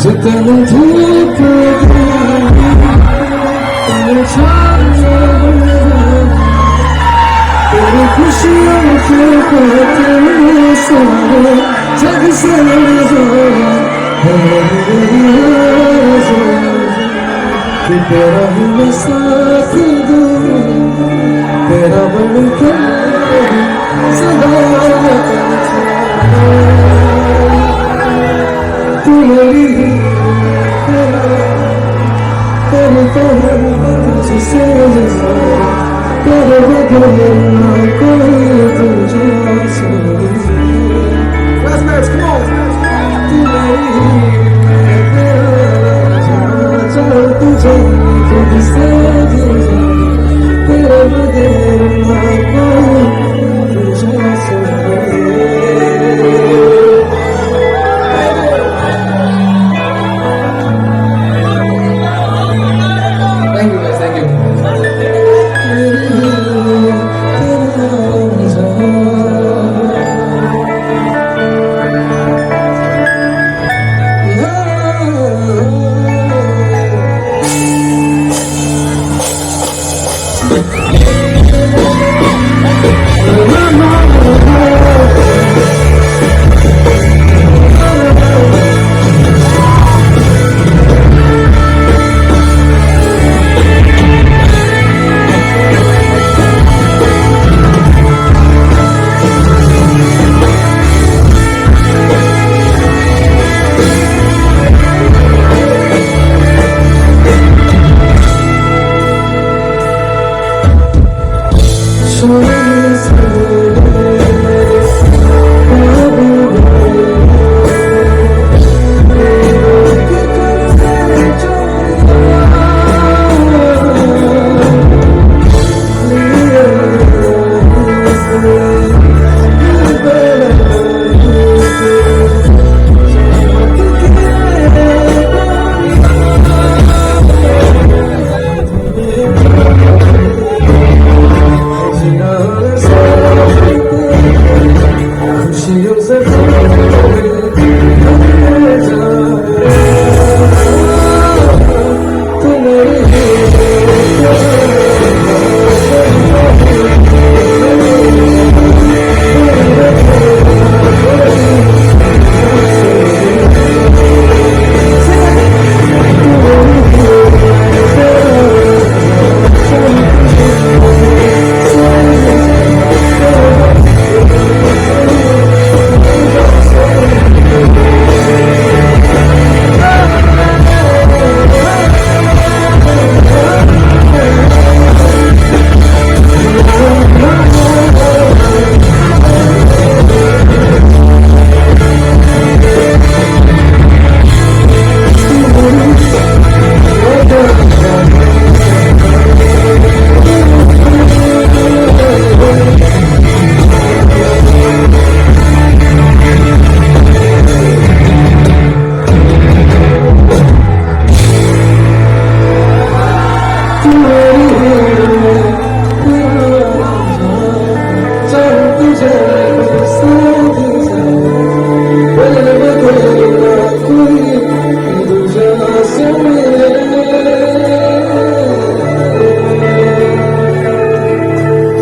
जितने धूप तेरे तेरी खुशियों के तेरे सारे जग से कि तेरा ही मैं साथ दूँ तेरा बनकर सदा तू मेरी तेरे तुझसे तेरे बदले ना कोई तुझे तू मेरी तुझे तुझसे तेरे बदले ना कोई तुझे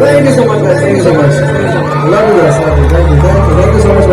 Thank you so much, guys. Thank you so much. Love you guys. Love you. Thank you. Thank you so much.